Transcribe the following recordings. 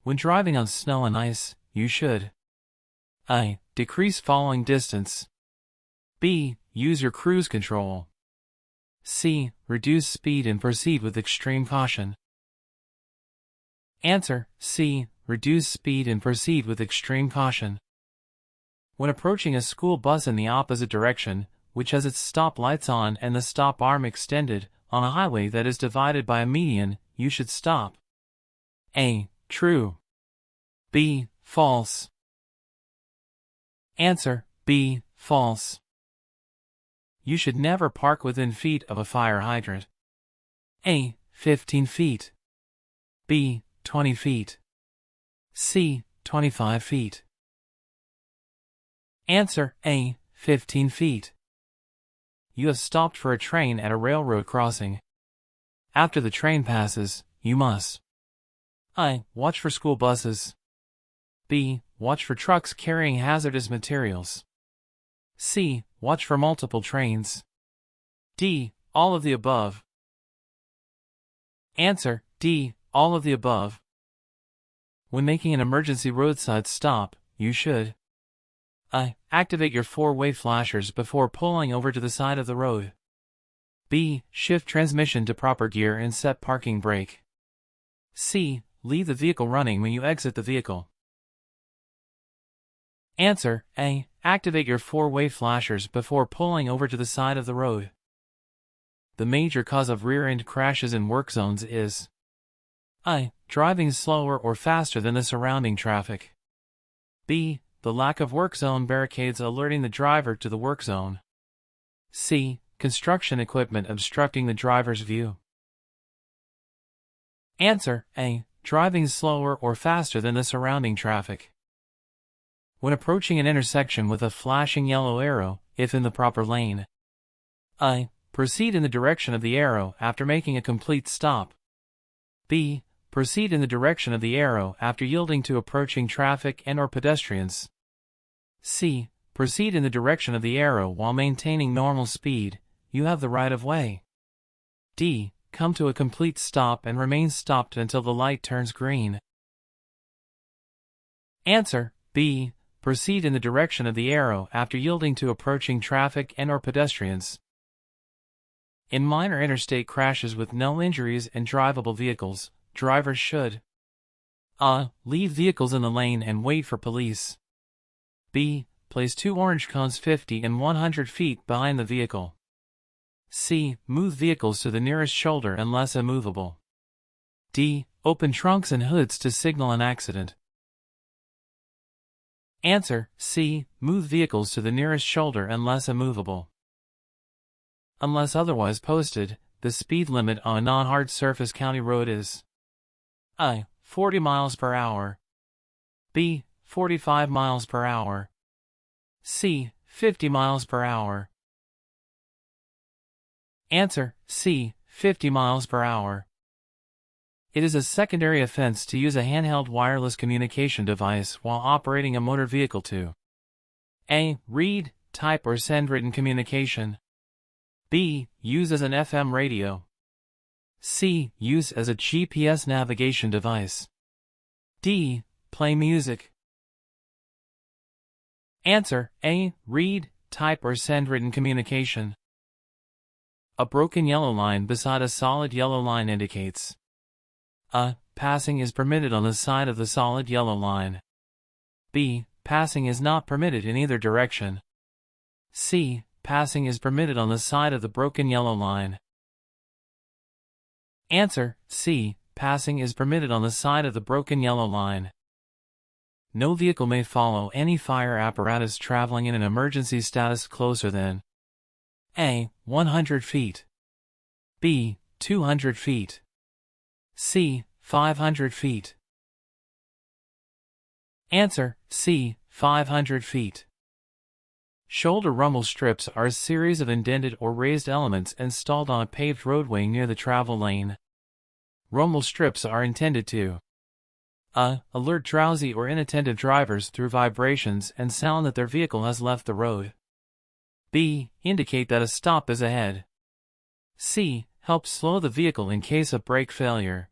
When driving on snow and ice, you should A. Decrease following distance. B. Use your cruise control. C. Reduce speed and proceed with extreme caution. Answer: C. Reduce speed and proceed with extreme caution. When approaching a school bus in the opposite direction, which has its stop lights on and the stop arm extended, on a highway that is divided by a median, you should stop. A. True. B. False. Answer: B. False. You should never park within feet of a fire hydrant. A. 15 feet. B. 20 feet. C. 25 feet. Answer: A. 15 feet. You have stopped for a train at a railroad crossing. After the train passes, you must A. Watch for school buses. B. Watch for trucks carrying hazardous materials. C. Watch for multiple trains. D. All of the above. Answer: D. All of the above. When making an emergency roadside stop, you should A. Activate your four-way flashers before pulling over to the side of the road. B. Shift transmission to proper gear and set parking brake. C. Leave the vehicle running when you exit the vehicle. Answer: A. Activate your four-way flashers before pulling over to the side of the road. The major cause of rear-end crashes in work zones is A. Driving slower or faster than the surrounding traffic. B. The lack of work zone barricades alerting the driver to the work zone. C. Construction equipment obstructing the driver's view. Answer: A. Driving slower or faster than the surrounding traffic. When approaching an intersection with a flashing yellow arrow, if in the proper lane, A. Proceed in the direction of the arrow after making a complete stop. B. Proceed in the direction of the arrow after yielding to approaching traffic and/or pedestrians. C. Proceed in the direction of the arrow while maintaining normal speed. You have the right of way. D. Come to a complete stop and remain stopped until the light turns green. Answer: B. Proceed in the direction of the arrow after yielding to approaching traffic and/or pedestrians. In minor interstate crashes with no injuries and drivable vehicles, drivers should A. Leave vehicles in the lane and wait for police. B. Place two orange cones 50 and 100 feet behind the vehicle. C. Move vehicles to the nearest shoulder unless immovable. D. Open trunks and hoods to signal an accident. Answer: C. Move vehicles to the nearest shoulder unless immovable. Unless otherwise posted, the speed limit on a non-hard surface county road is A. 40 miles per hour. B. 45 miles per hour. C. 50 miles per hour. Answer: C. 50 miles per hour. It is a secondary offense to use a handheld wireless communication device while operating a motor vehicle to A. Read, type or send written communication. B. Use as an FM radio. C. Use as a GPS navigation device. D. Play music. Answer: A. Read, type or send written communication. A broken yellow line beside a solid yellow line indicates A. Passing is permitted on the side of the solid yellow line. B. Passing is not permitted in either direction. C. Passing is permitted on the side of the broken yellow line. Answer: C. Passing is permitted on the side of the broken yellow line. No vehicle may follow any fire apparatus traveling in an emergency status closer than A. 100 feet. B. 200 feet. C. 500 feet. Answer: C. 500 feet. Shoulder rumble strips are a series of indented or raised elements installed on a paved roadway near the travel lane. Rumble strips are intended to A. Alert drowsy or inattentive drivers through vibrations and sound that their vehicle has left the road. B. Indicate that a stop is ahead. C. Help slow the vehicle in case of brake failure.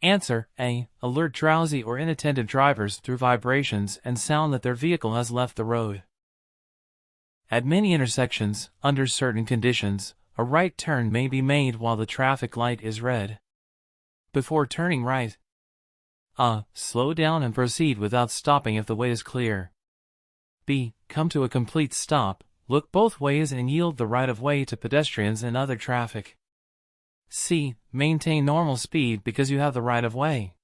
Answer A. Alert drowsy or inattentive drivers through vibrations and sound that their vehicle has left the road. At many intersections, under certain conditions, a right turn may be made while the traffic light is red. Before turning right, slow down and proceed without stopping if the way is clear. B. Come to a complete stop, look both ways and yield the right-of-way to pedestrians and other traffic. C. Maintain normal speed because you have the right-of-way.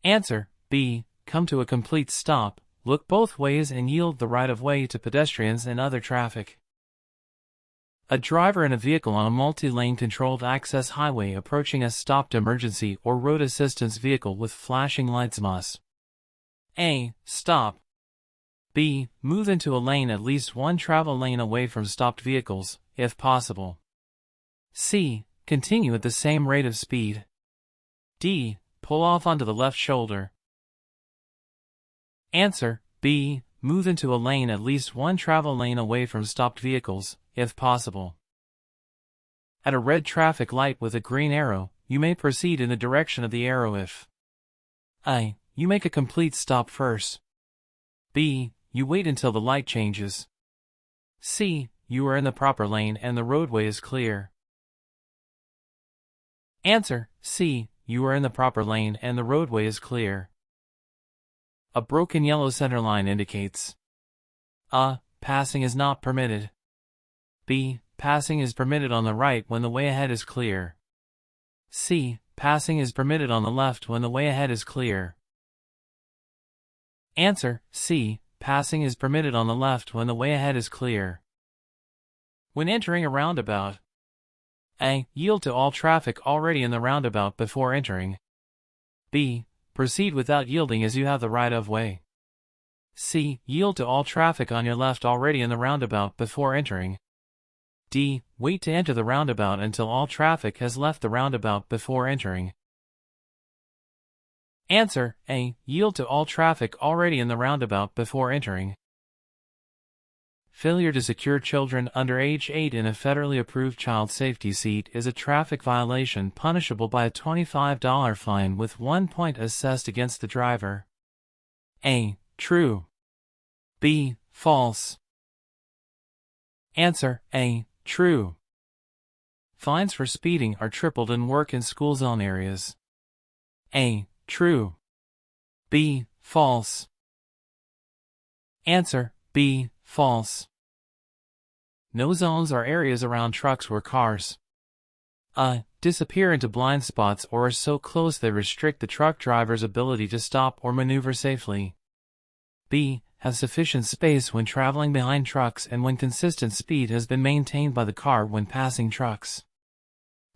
Answer B. Come to a complete stop, look both ways and yield the right-of-way to pedestrians and other traffic. A driver in a vehicle on a multi-lane controlled access highway approaching a stopped emergency or road assistance vehicle with flashing lights must A. Stop. B. Move into a lane at least one travel lane away from stopped vehicles, if possible. C. Continue at the same rate of speed. D. Pull off onto the left shoulder. Answer B. Move into a lane at least one travel lane away from stopped vehicles, if possible. At a red traffic light with a green arrow, you may proceed in the direction of the arrow if A. You make a complete stop first. B. You wait until the light changes. C. You are in the proper lane and the roadway is clear. Answer C. You are in the proper lane and the roadway is clear. A broken yellow center line indicates A. Passing is not permitted. B. Passing is permitted on the right when the way ahead is clear. C. Passing is permitted on the left when the way ahead is clear. Answer C. Passing is permitted on the left when the way ahead is clear. When entering a roundabout, A. Yield to all traffic already in the roundabout before entering. B. Proceed without yielding as you have the right-of-way. C. Yield to all traffic on your left already in the roundabout before entering. D. Wait to enter the roundabout until all traffic has left the roundabout before entering. Answer A. Yield to all traffic already in the roundabout before entering. Failure to secure children under age 8 in a federally approved child safety seat is a traffic violation punishable by a $25 fine with 1 point assessed against the driver. A. True. B. False. Answer A. True. Fines for speeding are tripled in work and school zone areas. A. True. B. False. Answer B. False. No zones are areas around trucks where cars A. Disappear into blind spots or are so close they restrict the truck driver's ability to stop or maneuver safely. B. Have sufficient space when traveling behind trucks and when consistent speed has been maintained by the car when passing trucks.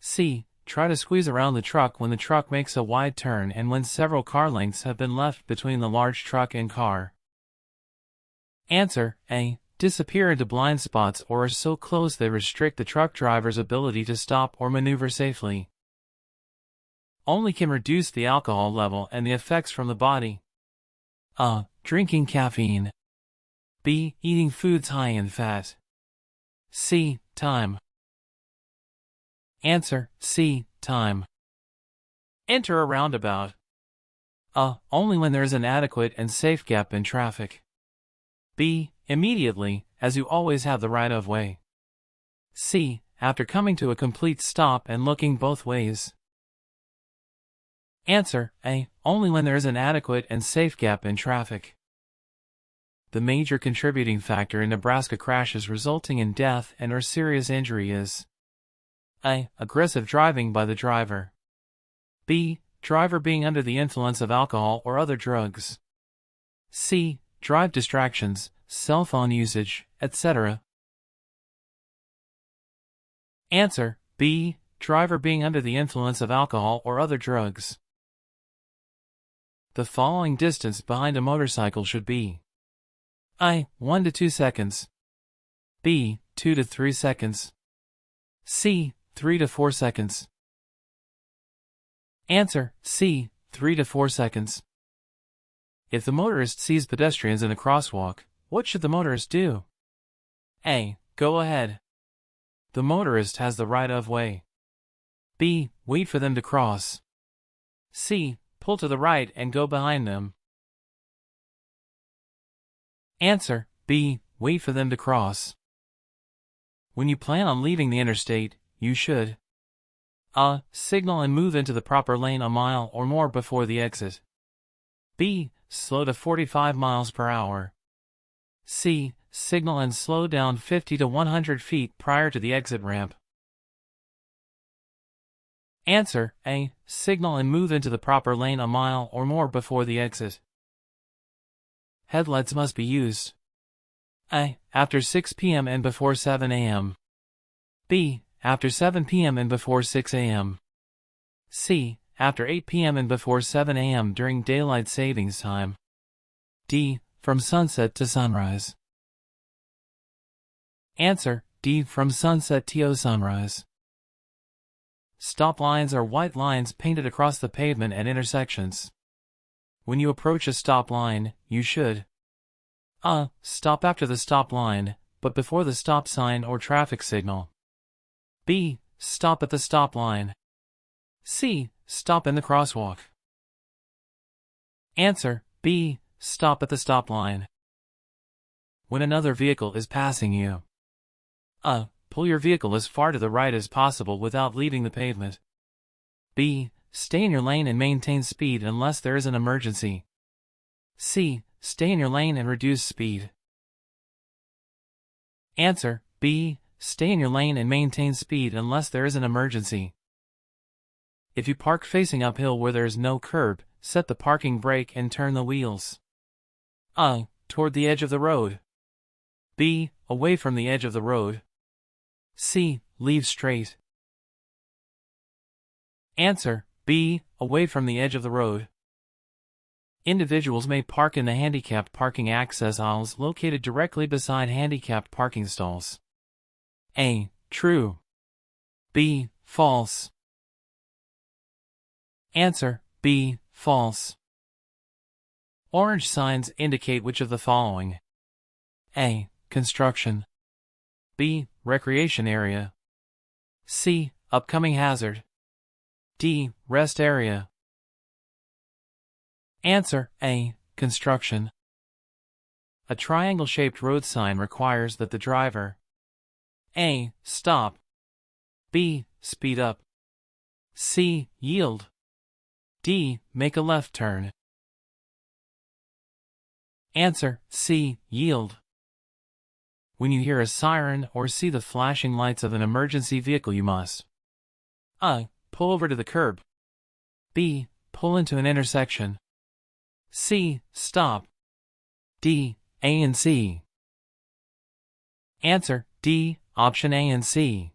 C. Try to squeeze around the truck when the truck makes a wide turn and when several car lengths have been left between the large truck and car. Answer A. Disappear into blind spots or are so close they restrict the truck driver's ability to stop or maneuver safely. Only can reduce the alcohol level and the effects from the body. A. Drinking caffeine. B. Eating foods high in fat. C. Time. Answer C. Time. Enter a roundabout. A. Only when there is an adequate and safe gap in traffic. B. Immediately, as you always have the right-of-way. C. After coming to a complete stop and looking both ways. Answer A. Only when there is an adequate and safe gap in traffic. The major contributing factor in Nebraska crashes resulting in death and or serious injury is A. Aggressive driving by the driver. B. Driver being under the influence of alcohol or other drugs. C. Drive distractions, cell phone usage, etc. Answer B. Driver being under the influence of alcohol or other drugs. The following distance behind a motorcycle should be A. 1 to 2 seconds. B. 2 to 3 seconds. C. 3 to 4 seconds. Answer C. 3 to 4 seconds. If the motorist sees pedestrians in a crosswalk, what should the motorist do? A. Go ahead. The motorist has the right-of-way. B. Wait for them to cross. C. Pull to the right and go behind them. Answer: B. Wait for them to cross. When you plan on leaving the interstate, you should A. Signal and move into the proper lane a mile or more before the exit. B. Slow to 45 miles per hour. C. Signal and slow down 50 to 100 feet prior to the exit ramp. Answer: A. Signal and move into the proper lane a mile or more before the exit. Headlights must be used. A. After 6 p.m. and before 7 a.m. B. After 7 p.m. and before 6 a.m. C. After 8 p.m. and before 7 a.m. during daylight savings time. D. From sunset to sunrise. Answer: D. From sunset to sunrise. Stop lines are white lines painted across the pavement at intersections. When you approach a stop line, you should A. Stop after the stop line, but before the stop sign or traffic signal. B. Stop at the stop line. C. Stop in the crosswalk. Answer: B. Stop at the stop line. When another vehicle is passing you. A. Pull your vehicle as far to the right as possible without leaving the pavement. B. Stay in your lane and maintain speed unless there is an emergency. C. Stay in your lane and reduce speed. Answer: B. Stay in your lane and maintain speed unless there is an emergency. If you park facing uphill where there is no curb, set the parking brake and turn the wheels. A. Toward the edge of the road. B. Away from the edge of the road. C. Leave straight. Answer: B. Away from the edge of the road. Individuals may park in the handicapped parking access aisles located directly beside handicapped parking stalls. A. True. B. False. Answer: B. False. Orange signs indicate which of the following: A. Construction. B. Recreation area. C. Upcoming hazard. D. Rest area. Answer: A. Construction. A triangle-shaped road sign requires that the driver A. Stop. B. Speed up. C. Yield. D. Make a left turn. Answer: C. Yield. When you hear a siren or see the flashing lights of an emergency vehicle, you must A. Pull over to the curb. B. Pull into an intersection. C. Stop. D. A and C. Answer: D. Option A and C.